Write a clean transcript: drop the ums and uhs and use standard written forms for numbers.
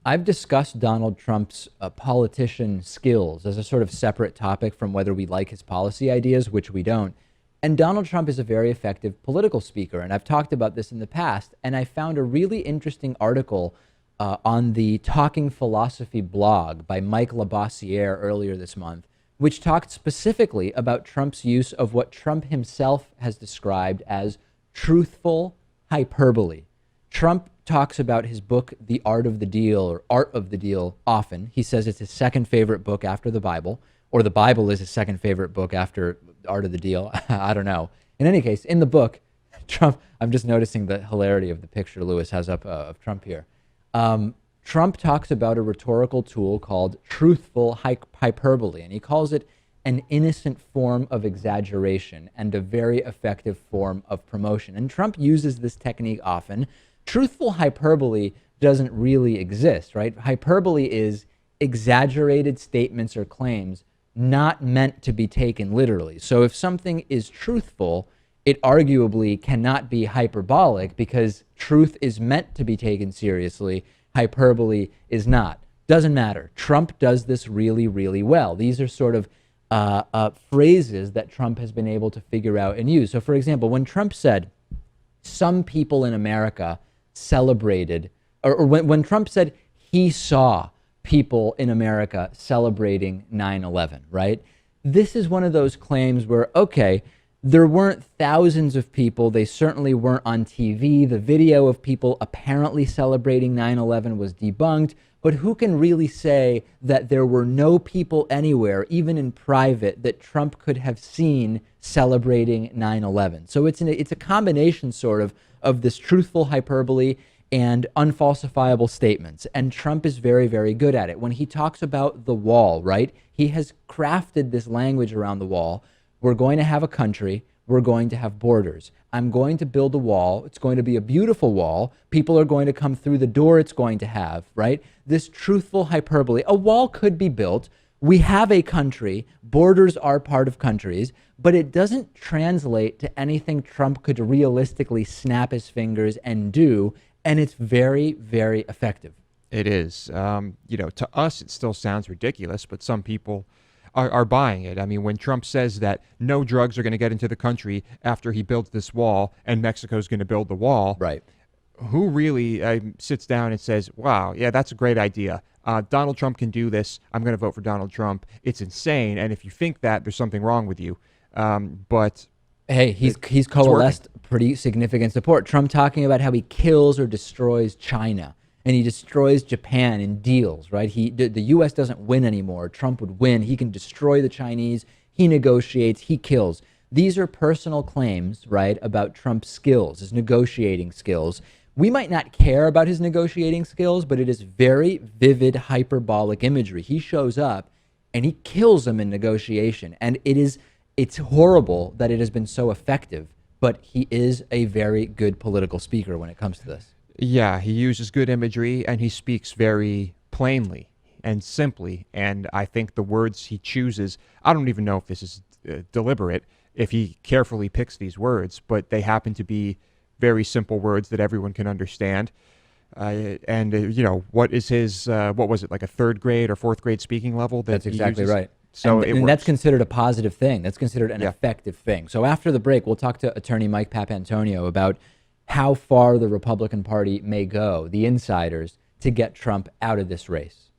I've discussed Donald Trump's politician skills as a sort of separate topic from whether we like his policy ideas, which we don't. And Donald Trump is a very effective political speaker. And I've talked about this in the past. And I found a really interesting article on the Talking Philosophy blog by Mike Labossiere earlier this month, which talked specifically about Trump's use of what Trump himself has described as truthful hyperbole. Trump talks about his book, The Art of the Deal, or Art of the Deal, often. He says it's his second favorite book after the Bible, or the Bible is his second favorite book after Art of the Deal. I don't know. In any case, in the book, Trump, I'm just noticing the hilarity of the picture Lewis has up of Trump here. Trump talks about a rhetorical tool called truthful hyperbole, and he calls it an innocent form of exaggeration and a very effective form of promotion. And Trump uses this technique often. Truthful hyperbole doesn't really exist, right? Hyperbole is exaggerated statements or claims not meant to be taken literally. So if something is truthful, it arguably cannot be hyperbolic because truth is meant to be taken seriously. Hyperbole is not. Doesn't matter. Trump does this really, really well. These are sort of phrases that Trump has been able to figure out and use. So, for example, when Trump said, some people in America celebrated, or when Trump said he saw people in America celebrating 9/11, right? This is one of those claims where, okay, there weren't thousands of people. They certainly weren't on TV. The video of people apparently celebrating 9/11 was debunked. But who can really say that there were no people anywhere, even in private, that Trump could have seen celebrating 9/11? So it's a combination sort of this truthful hyperbole and unfalsifiable statements. And Trump is very, very good at it. When he talks about the wall, right, he has crafted this language around the wall. We're going to have a country. We're going to have borders. I'm going to build a wall. It's going to be a beautiful wall. People are going to come through the door it's going to have, right? This truthful hyperbole. A wall could be built. We have a country. Borders are part of countries, but it doesn't translate to anything Trump could realistically snap his fingers and do. And it's very, very effective. It is. To us, it still sounds ridiculous, but some people are buying it. I mean, when Trump says that no drugs are going to get into the country after he builds this wall and Mexico's going to build the wall, right? Who really sits down and says, wow, yeah, that's a great idea. Donald Trump can do this. I'm going to vote for Donald Trump. It's insane. And if you think that, there's something wrong with you. But hey, he's coalesced pretty significant support. Trump talking about how he kills or destroys China. And he destroys Japan in deals, right? The U.S. doesn't win anymore. Trump would win. He can destroy the Chinese. He negotiates. He kills. These are personal claims, right, about Trump's skills, his negotiating skills. We might not care about his negotiating skills, but it is very vivid, hyperbolic imagery. He shows up and he kills them in negotiation. And it's horrible that it has been so effective, but he is a very good political speaker when it comes to this. Yeah, he uses good imagery and he speaks very plainly and simply. And I think the words he chooses, I don't even know if this is deliberate, if he carefully picks these words, but they happen to be very simple words that everyone can understand. What is his, what was it, like a third grade or fourth grade speaking level? That's exactly right. So and that's considered a positive thing. That's considered an effective thing. So after the break, we'll talk to attorney Mike Papantonio about how far the Republican Party may go, the insiders, to get Trump out of this race.